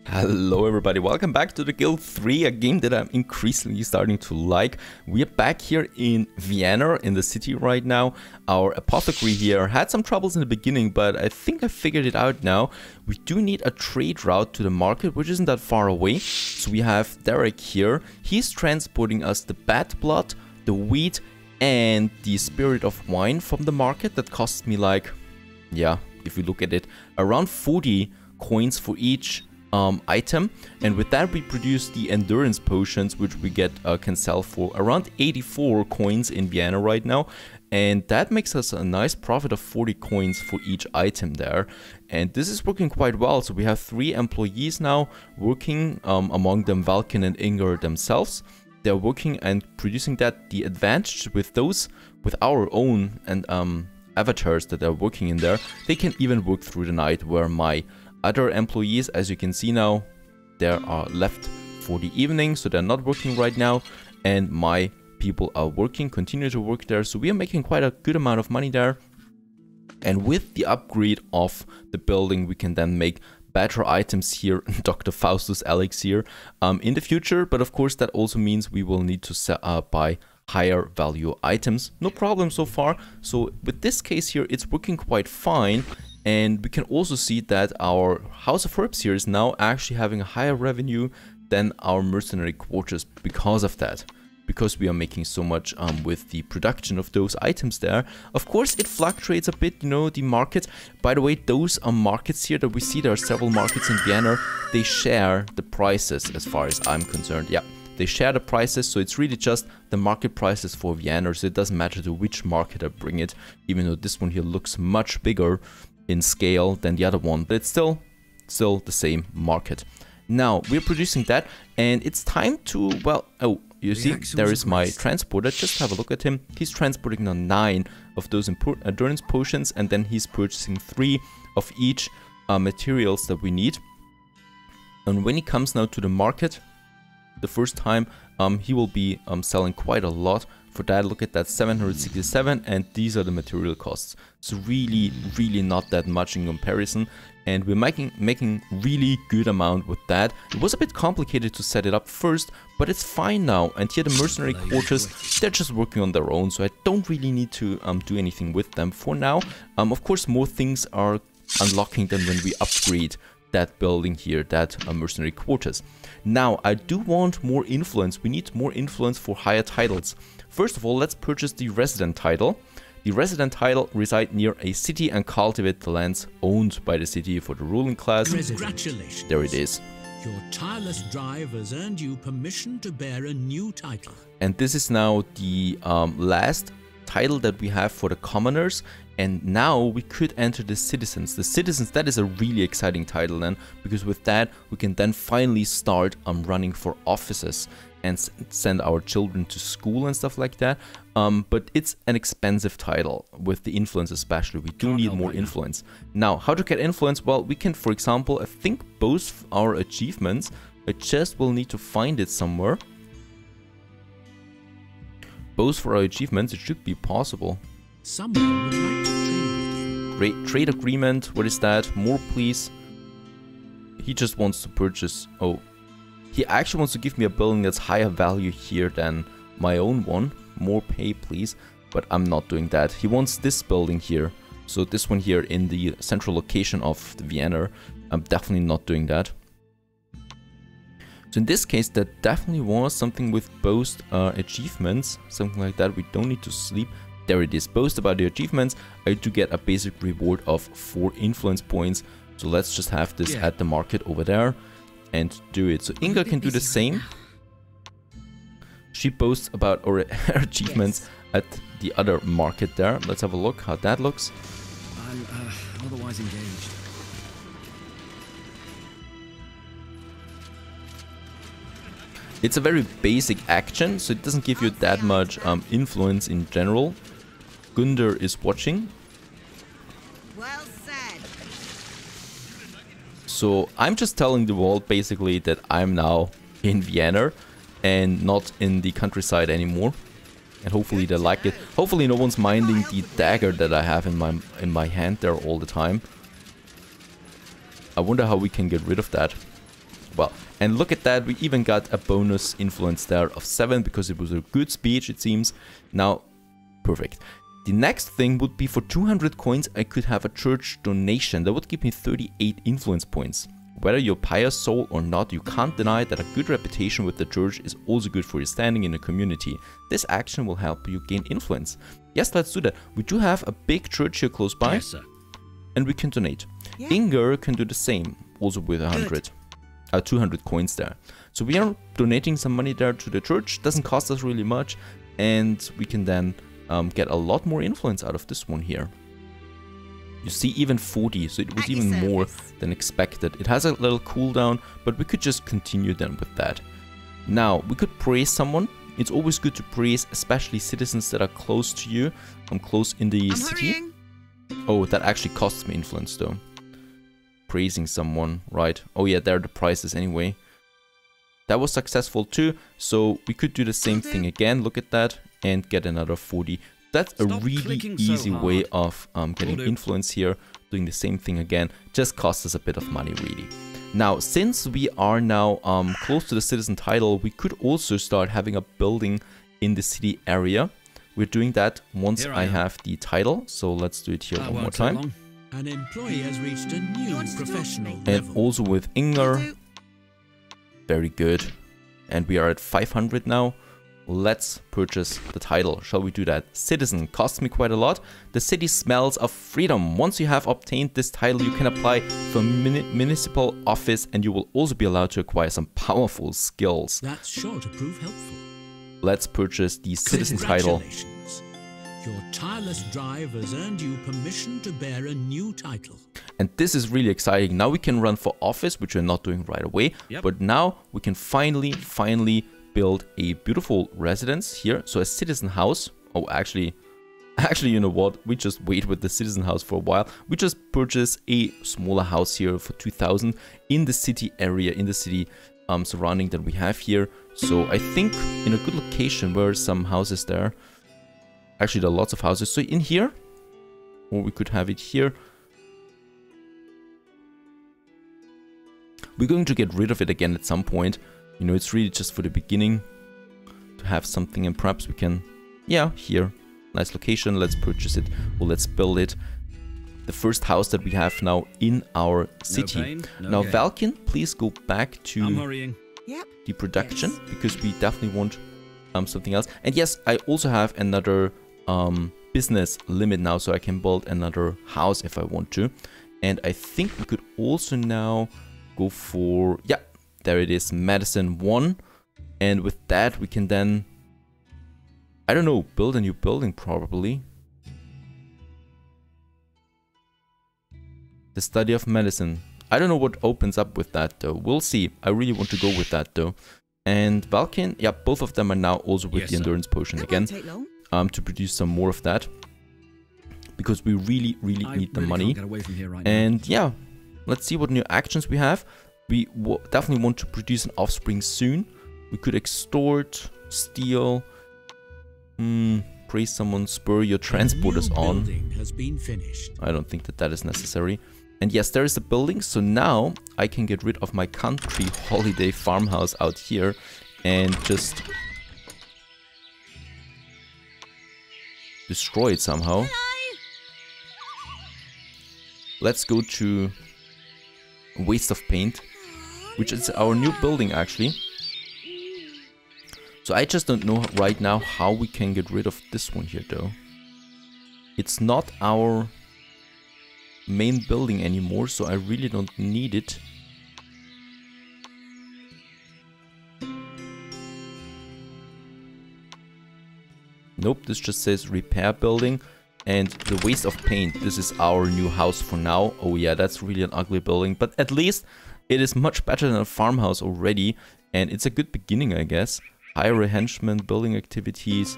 Hello everybody, welcome back to the Guild 3, a game that I'm increasingly starting to like. We're back here in Vienna, in the city right now. Our apothecary here had some troubles in the beginning, but I think I figured it out now. We do need a trade route to the market, which isn't that far away. So we have Derek here. He's transporting us the bad blood, the wheat, and the spirit of wine from the market. That costs me like, yeah, if you look at it, around 40 coins for each item, and with that we produce the endurance potions, which we can sell for around 84 coins in Vienna right now, and that makes us a nice profit of 40 coins for each item there. And this is working quite well. So we have 3 employees now working, among them Valken and Inger themselves. They're working and producing that. The advantage with our own and avatars that are working in there, they can even work through the night, where my other employees, as you can see now, they are left for the evening, so they're not working right now, and my people are working, continue to work there, so we are making quite a good amount of money there. And with the upgrade of the building, we can then make better items here, Dr. Faustus Elixir, in the future, but of course that also means we will need to buy higher value items. No problem so far. So with this case here, it's working quite fine. And we can also see that our House of Herbs here is now actually having a higher revenue than our mercenary quarters because of that. Because we are making so much with the production of those items there. Of course, it fluctuates a bit, you know, the market. By the way, those are markets here that we see. There are several markets in Vienna. They share the prices as far as I'm concerned. Yeah, they share the prices. So it's really just the market prices for Vienna. So it doesn't matter to which market I bring it. Even though this one here looks much bigger in scale than the other one, but it's still the same market. Now we're producing that, and it's time to, well, oh, you see, there is my transporter. Just have a look at him. He's transporting now 9 of those endurance potions, and then he's purchasing 3 of each materials that we need. And when he comes now to the market the first time, he will be selling quite a lot. For that, look at that, 767, and these are the material costs. So really not that much in comparison, and we're making really good amount with that. It was a bit complicated to set it up first, but it's fine now. And here the mercenary quarters, they're just working on their own, so I don't really need to do anything with them for now. Of course, more things are unlocking than when we upgrade that building here, that mercenary quarters. Now, I do want more influence. We need more influence for higher titles. First of all, let's purchase the resident title. The resident title reside near a city and cultivate the lands owned by the city for the ruling class. Congratulations. There it is. Your tireless drive has earned you permission to bear a new title. And this is now the last title that we have for the commoners. And now we could enter the citizens. The citizens, that is a really exciting title then, because with that we can then finally start running for offices and send our children to school and stuff like that. But it's an expensive title with the influence especially. We do need more influence. Now, how to get influence? Well, we can, for example, I think both our achievements, I just will need to find it somewhere. Both for our achievements, it should be possible. Someone would like to trade with you. Trade agreement, what is that? More please. He just wants to purchase, oh. He actually wants to give me a building that's higher value here than my own one. More pay, please. But I'm not doing that. He wants this building here. So this one here in the central location of the Vienna. I'm definitely not doing that. So in this case, that definitely was something with both achievements. Something like that. We don't need to sleep. There it is. Boast about the achievements. I do get a basic reward of 4 influence points. So let's just have this at the market over there and do it. So Inga can do the same. She boasts about her achievements at the other market there. Let's have a look how that looks. I'm otherwise engaged. It's a very basic action, so it doesn't give you that much influence in general. Gunder is watching. Well said. So I'm just telling the world basically that I'm now in Vienna and not in the countryside anymore. And hopefully they like it. Hopefully no one's minding the dagger that I have in my hand there all the time. I wonder how we can get rid of that. well. And look at that, we even got a bonus influence there of 7 because it was a good speech, it seems. Now, perfect. The next thing would be for 200 coins, I could have a church donation. That would give me 38 influence points. Whether you're pious soul or not, you can't deny that a good reputation with the church is also good for your standing in the community. This action will help you gain influence. Yes, let's do that. We do have a big church here close by. Yes, sir. And we can donate. Yeah. Inger can do the same, also with 200 coins there. So we are donating some money there to the church. Doesn't cost us really much. And we can then get a lot more influence out of this one here. You see, even 40, so it was even more than expected. It has a little cooldown, but we could just continue then with that. Now, we could praise someone. It's always good to praise, especially citizens that are close to you. I'm close in the city. Hurrying. Oh, that actually costs me influence though. Praising someone, right. Oh yeah, there are the prices anyway. That was successful too, so we could do the same thing again, look at that, and get another 40. That's a really easy way of getting influence here, doing the same thing again. Just costs us a bit of money really. Now, since we are now close to the citizen title, we could also start having a building in the city area. We're doing that once I have the title, so let's do it here one more time. An employee has reached a new professional And level. also with Inger. Very good. And we are at 500 now. Let's purchase the title. Shall we do that? Citizen costs me quite a lot. The city smells of freedom. Once you have obtained this title, you can apply for municipal office, and you will also be allowed to acquire some powerful skills. That's sure to prove helpful. Let's purchase the citizen title. Congratulations. Your tireless drive has earned you permission to bear a new title. And this is really exciting. Now we can run for office, which we're not doing right away. Yep. But now we can finally build a beautiful residence here. So a citizen house. Oh, actually, you know what? We just wait with the citizen house for a while. We just purchase a smaller house here for 2,000 in the city area, in the city surrounding that we have here. So I think in a good location where some houses there. Actually, there are lots of houses. So in here, or we could have it here. We're going to get rid of it again at some point. You know, it's really just for the beginning to have something, and perhaps we can, yeah, here. Nice location. Let's purchase it, or let's build it. The first house that we have now in our city. No pain, no now, gain. Valkin, please go back to I'm hurrying. Yep. the production, because we definitely want something else. And yes, I also have another business limit now, so I can build another house if I want to. And I think we could also now go for, yeah, there it is, Medicine 1. And with that we can then, I don't know, build a new building probably. The study of medicine. I don't know what opens up with that though. We'll see. I really want to go with that though. And Valkin, yeah, both of them are now also with the endurance potion It again. won't take long. To produce some more of that. Because we really need the money. Can't get away from here right now. And yeah, let's see what new actions we have. We definitely want to produce an offspring soon. We could extort, steal, praise someone, spur your transporters a new on. building has been finished. I don't think that that is necessary. And yes, there is a building, so now I can get rid of my country holiday farmhouse out here and just destroy it somehow. Let's go to Waste of Paint, which is our new building actually. So I just don't know right now how we can get rid of this one here though. It's not our main building anymore, so I really don't need it. Nope, this just says repair building. And the Waste of Paint, this is our new house for now. Oh yeah, that's really an ugly building, but at least it is much better than a farmhouse already. And it's a good beginning, I guess. Hire a henchman, building activities.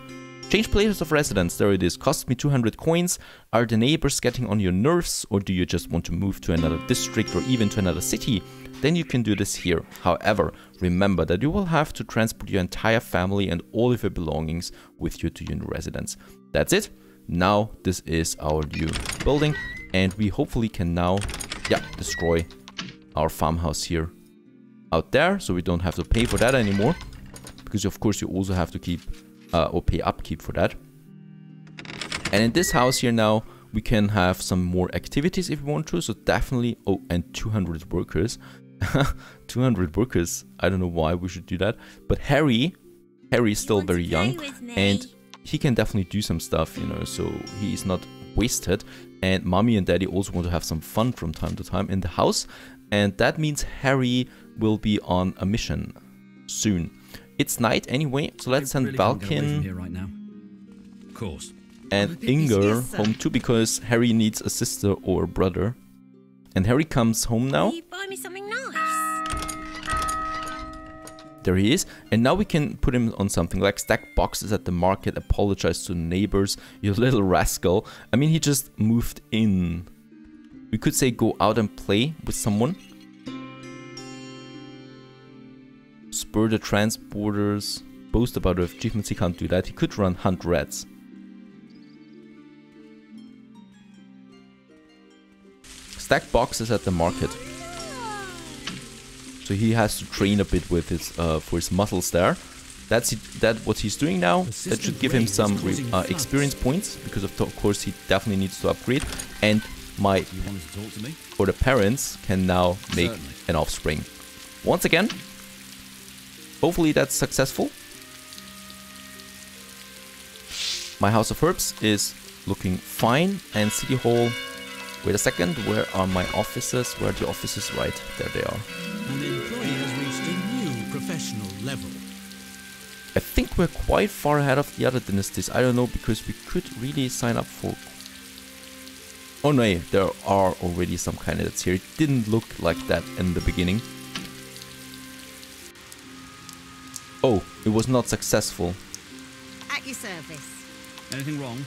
Change places of residence, there it is. Costs me 200 coins. Are the neighbors getting on your nerves, or do you just want to move to another district or even to another city? Then you can do this here. However, remember that you will have to transport your entire family and all of your belongings with you to your new residence. That's it. Now this is our new building, and we hopefully can now, yeah, destroy our farmhouse here. out there, so we don't have to pay for that anymore. Because of course you also have to keep or pay upkeep for that. And in this house here now, we can have some more activities if we want to. So definitely, oh, and 200 workers. 200 workers. I don't know why we should do that. But Harry is still very young. And he can definitely do some stuff, you know. So he is not wasted. And mommy and daddy also want to have some fun from time to time in the house. And that means Harry will be on a mission soon. It's night anyway, so let's send Valkin right now. Of course. and Inger home too, because Harry needs a sister or a brother. And Harry comes home now. Will you buy me something nice? There he is. And now we can put him on something like stack boxes at the market, apologize to neighbors, you little rascal. I mean, he just moved in. We could say go out and play with someone. Spur the transporters. Boast about the achievements, he can't do that. He could run hunt rats. Stack boxes at the market. So he has to train a bit with his for his muscles there. That's what he's doing now. That should give him some experience points, because of course he definitely needs to upgrade. And or the parents can now make an offspring. Once again, hopefully that's successful. My House of Herbs is looking fine, and City Hall. Wait a second, where are my offices? Where are the offices? Right, there they are. An employee has reached a new professional level. I think we're quite far ahead of the other dynasties. I don't know, because we could really sign up for... Oh no, there are already some candidates here. It didn't look like that in the beginning. Oh, it was not successful. At your service. Anything wrong?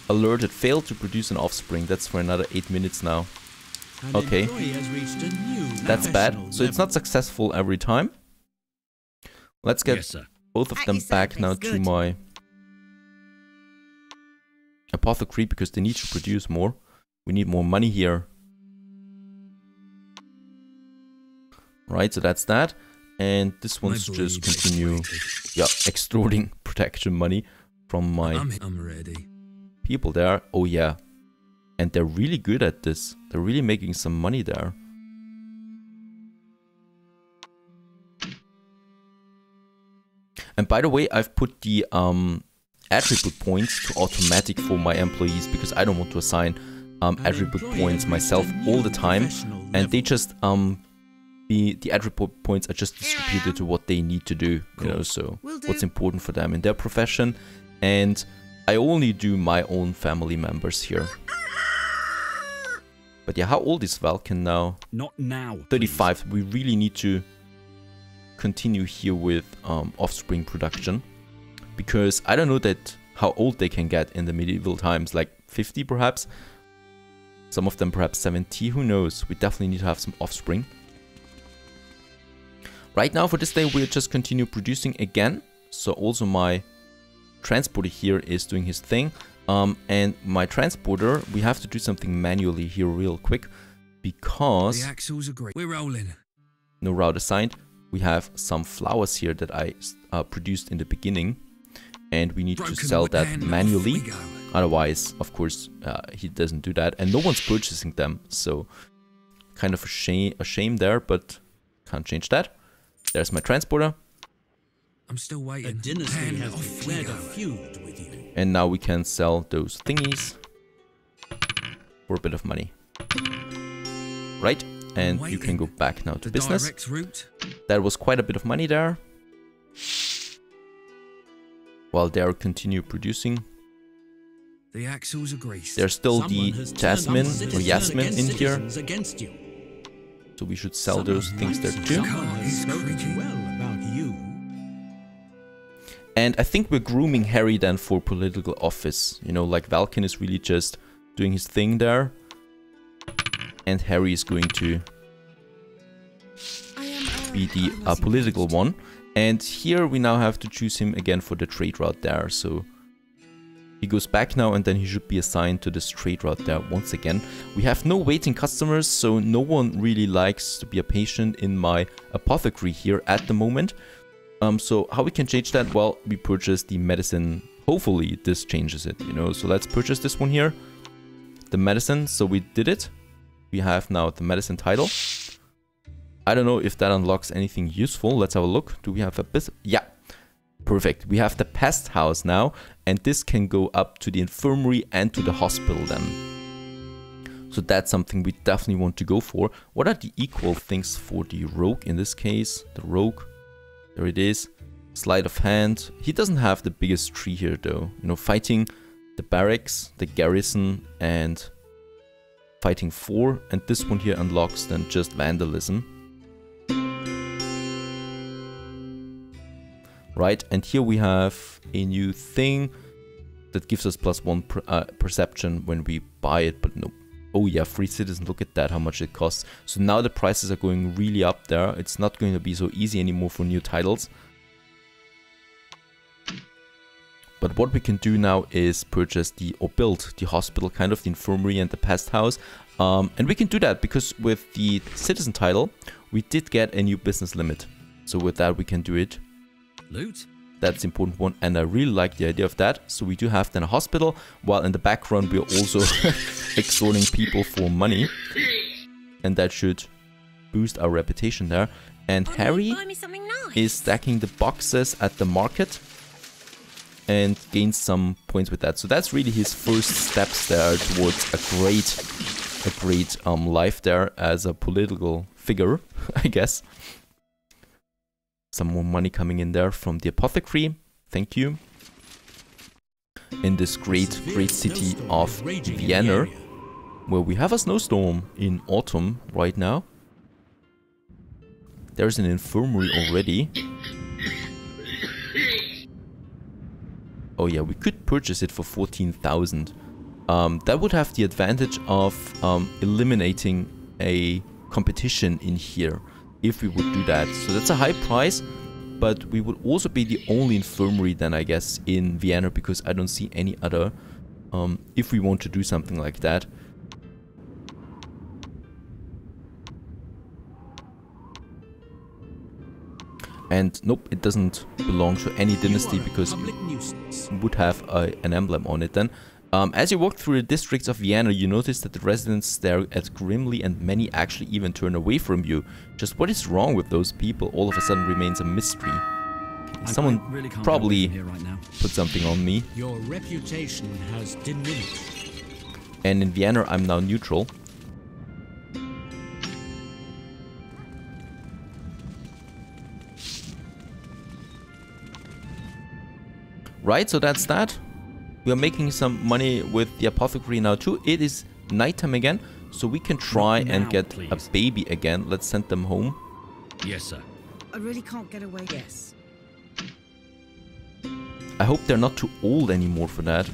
Alert, it failed to produce an offspring. That's for another 8 minutes now. An Okay, employee has reached a new that's bad. professional So it's not successful every time. Let's get Yes, sir. both of At them your back service, now to good. my apothecary, because they need to produce more. We need more money here. Right, so that's that. And this one's just continue, yeah, extorting protection money from my I'm ready. people there. Oh yeah, and they're really good at this. They're really making some money there. And by the way, I've put the attribute points to automatic for my employees, because I don't want to assign attribute points myself all the time, and they just the attribute points are just distributed to what they need to do, you know, so what's important for them in their profession. And I only do my own family members here. But yeah, how old is Valken now? Not now. 35. We really need to continue here with offspring production, because I don't know that how old they can get in the medieval times, like 50 perhaps. Some of them perhaps 70, who knows. We definitely need to have some offspring. Right now for this day we'll just continue producing again. So also my transporter here is doing his thing. And my transporter, we have to do something manually here real quick, because The axles are great. We're rolling. no route assigned. We have some flowers here that I produced in the beginning, and we need to sell that manually. Otherwise, of course, he doesn't do that, and no one's purchasing them. So kind of a shame there, but can't change that. There's my transporter. I'm still A waiting. dynasty And has off we declared a go. feud with you. And now we can sell those thingies for a bit of money. Right? And you can go back now to The business. direct route. There was quite a bit of money there. While they continue producing. The axles are greased. There's still Someone the has turned jasmine some or citizens yasmin against in here. citizens against you. So we should sell those things there too. Someone has He's spoken creaky. well about you. And I think we're grooming Harry then for political office. You know, like Valken is really just doing his thing there. And Harry is going to be the political one. And here we now have to choose him again for the trade route there. So He goes back now and then he should be assigned to this trade route there once again. We have no waiting customers, so no one really likes to be a patient in my apothecary here at the moment. So how we can change that? Well, we purchase the medicine. Hopefully this changes it, you know. So let's purchase this one here. The medicine. So we did it. We have now the medicine title. I don't know if that unlocks anything useful. Let's have a look. Do we have a bit? Yeah. Perfect. We have the pest house now, and this can go up to the infirmary and to the hospital then. So that's something we definitely want to go for. What are the equal things for the rogue in this case? The rogue, there it is. Sleight of hand. He doesn't have the biggest tree here though. You know, fighting the barracks, the garrison, and fighting 4. And this one here unlocks then just vandalism. Right, and here we have a new thing that gives us +1 perception when we buy it, but no. Oh yeah, free citizen, look at that, how much it costs. So now the prices are going really up there. It's not going to be so easy anymore for new titles. But what we can do now is purchase or build the hospital, kind of the infirmary and the pest house. And we can do that because with the citizen title, we did get a new business limit. So with that we can do it. Loot? That's the important one, and I really like the idea of that. So we do have then a hospital, while in the background we are also extorting people for money. And that should boost our reputation there. And Harry is stacking the boxes at the market and gains some points with that. So that's really his first steps there towards a great life there as a political figure, I guess. Some more money coming in there from the apothecary. Thank you. In this great city of Vienna, where we have a snowstorm in autumn right now. There's an infirmary already. Oh yeah, we could purchase it for 14,000. That would have the advantage of eliminating a competition in here. If we would do that. So that's a high price, but we would also be the only infirmary then, I guess, in Vienna, because I don't see any other if we want to do something like that. And nope, it doesn't belong to any dynasty because it would have an emblem on it then. As you walk through the districts of Vienna, you notice that the residents stare at grimly and many actually even turn away from you. Just what is wrong with those people all of a sudden remains a mystery. Someone really probably put something on me. Your reputation has diminished. And in Vienna I'm now neutral. Right, so that's that. We are making some money with the apothecary now too. It is nighttime again, so we can try and get a baby again. Let's send them home. Yes, sir. I really can't get away. Yes. I hope they're not too old anymore for that.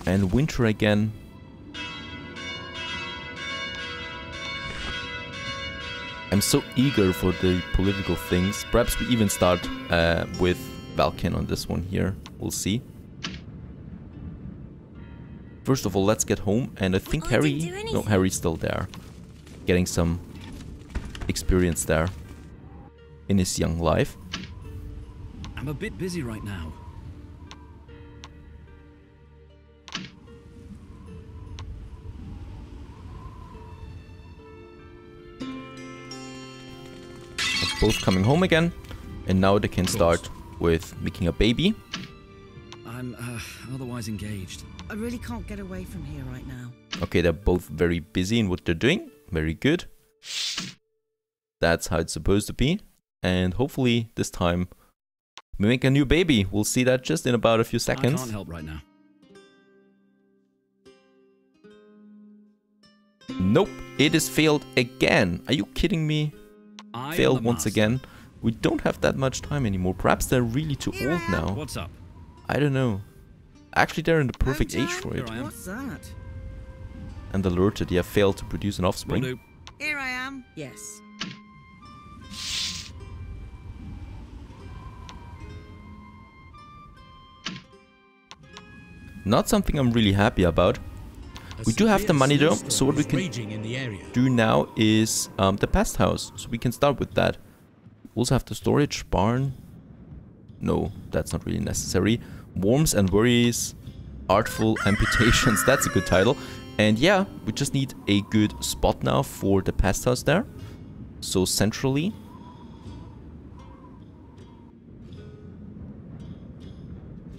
And winter again. I'm so eager for the political things. Perhaps we even start with Valken on this one here. We'll see. First of all, let's get home. And I think Harry... No, Harry's still there. Getting some experience there in his young life. I'm a bit busy right now. Both coming home again, and now they can start with making a baby. I'm otherwise engaged. I really can't get away from here right now. Okay, they're both very busy in what they're doing. Very good. That's how it's supposed to be. And hopefully this time we make a new baby. We'll see that just in about a few seconds. I can't help right now. Nope, it is failed again. Are you kidding me? Failed once again. We don't have that much time anymore. Perhaps they're really too old now. What's up? I don't know. Actually, they're in the perfect age for it. What's that? And alerted, yeah, failed to produce an offspring. Here I am. Yes. Not something I'm really happy about. We do have the money though, so what we can do now is the pest house. So we can start with that. Also have the storage barn. No, that's not really necessary. Worms and worries, artful amputations. That's a good title. And yeah, we just need a good spot now for the pest house there. So centrally.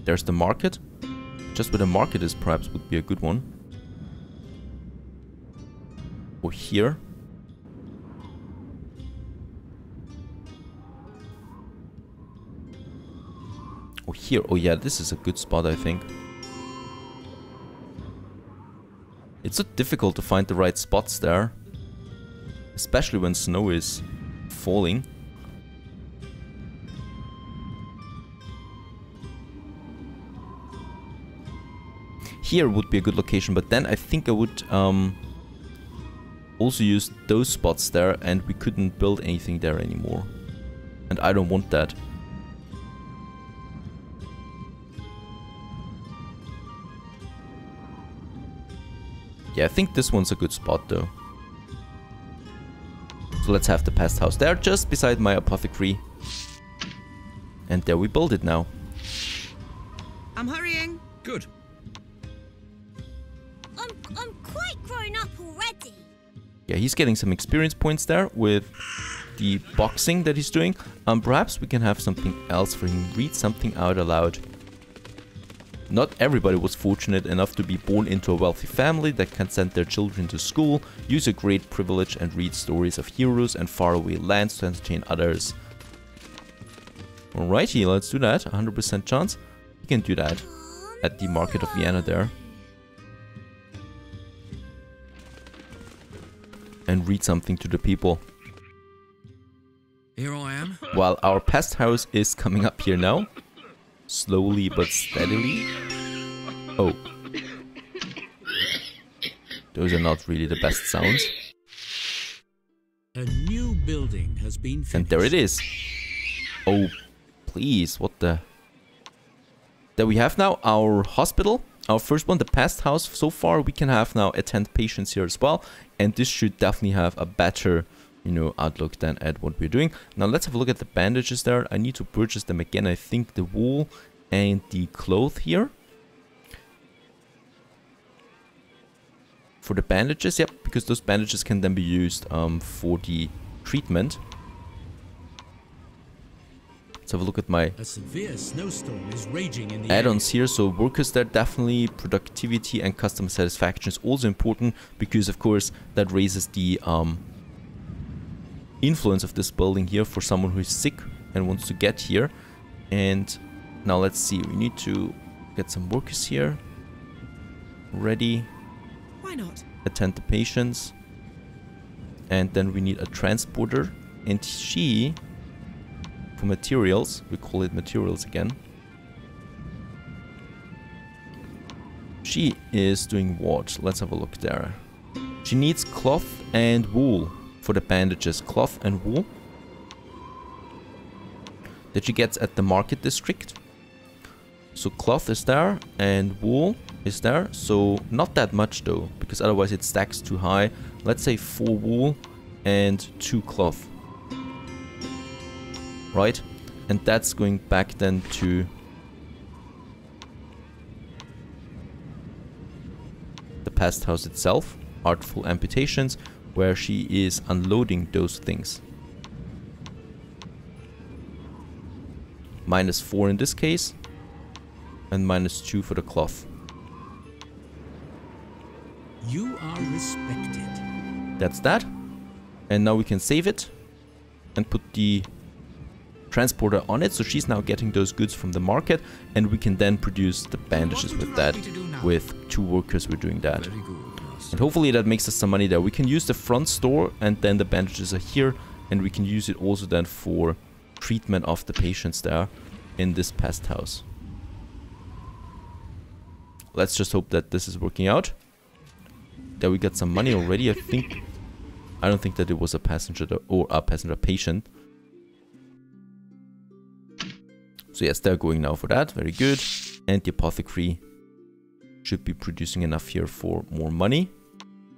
There's the market. Just where the market is perhaps would be a good one. Or here. Or here. Oh yeah, this is a good spot, I think. It's so difficult to find the right spots there. Especially when snow is falling. Here would be a good location, but then I think I would also use those spots there, and we couldn't build anything there anymore. And I don't want that. Yeah, I think this one's a good spot though. So let's have the pest house there, just beside my apothecary. And there we build it now. I'm hurrying. Good. I'm quite grown up already. Yeah, he's getting some experience points there with the boxing that he's doing. Perhaps we can have something else for him. Read something out aloud. Not everybody was fortunate enough to be born into a wealthy family that can send their children to school, use a great privilege and read stories of heroes and faraway lands to entertain others. Alrighty, let's do that. 100% chance. We can do that at the market of Vienna there. And read something to the people. Here I am. While our pest house is coming up here now. Slowly but steadily. Oh. Those are not really the best sounds. A new building has been finished. And there it is. Oh, please, what the... There we have now our hospital. Our first one, the pest house. So far we can have now attend patients here as well. And this should definitely have a better, you know, outlook than at what we're doing. Now let's have a look at the bandages there. I need to purchase them again. I think the wool and the cloth here. For the bandages, yep, because those bandages can then be used for the treatment. Let's have a look at my A severe snowstorm is raging in the add-ons here. So workers there, definitely productivity and customer satisfaction is also important, because of course that raises the influence of this building here for someone who is sick and wants to get here. And now let's see, we need to get some workers here ready. Why not? Attend the patients. And then we need a transporter, and she, for materials, we call it materials again, she is doing what? Let's have a look there. She needs cloth and wool for the bandages. Cloth and wool that she gets at the market district. So cloth is there and wool is there. So not that much though, because otherwise it stacks too high. Let's say 4 wool and 2 cloth. Right? And that's going back then to the pest house itself. Artful amputations, where she is unloading those things. -4 in this case. And -2 for the cloth. You are respected. That's that. And now we can save it and put the transporter on it. So she's now getting those goods from the market, and we can then produce the bandages with that. With 2 workers we're doing that. Very good. Yes. And hopefully that makes us some money there. We can use the front store, and then the bandages are here, and we can use it also then for treatment of the patients there in this pest house. Let's just hope that this is working out. There we got some money already. I don't think that it was a passenger or a patient. So yes, they're going now for that. Very good. And the apothecary Should be producing enough here for more money.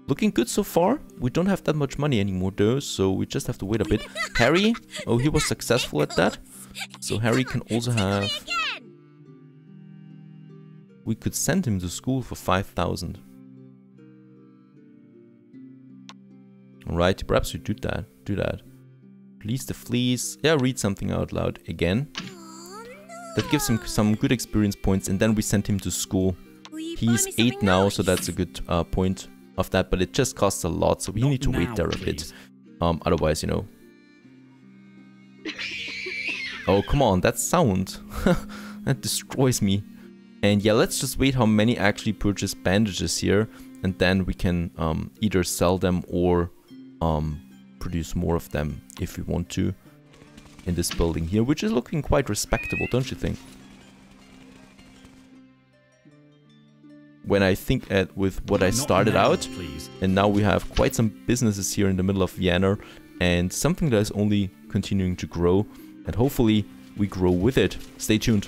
Looking good so far. We don't have that much money anymore though, so we just have to wait a bit. Harry, oh, he was successful at that. So Harry can also have... We could send him to school for 5,000. Alright, perhaps we do that. Release the fleas. Yeah, read something out loud again. That gives him some good experience points, and then we send him to school. He's 8 now, so that's a good point of that, but it just costs a lot, so we need to wait there a bit. Otherwise, you know. Oh, come on, that sound. That destroys me. And yeah, let's just wait how many actually purchase bandages here, and then we can either sell them or produce more of them if we want to in this building here, which is looking quite respectable, don't you think? When I think with what I started out, and now we have quite some businesses here in the middle of Vienna, and something that is only continuing to grow, and hopefully we grow with it. Stay tuned.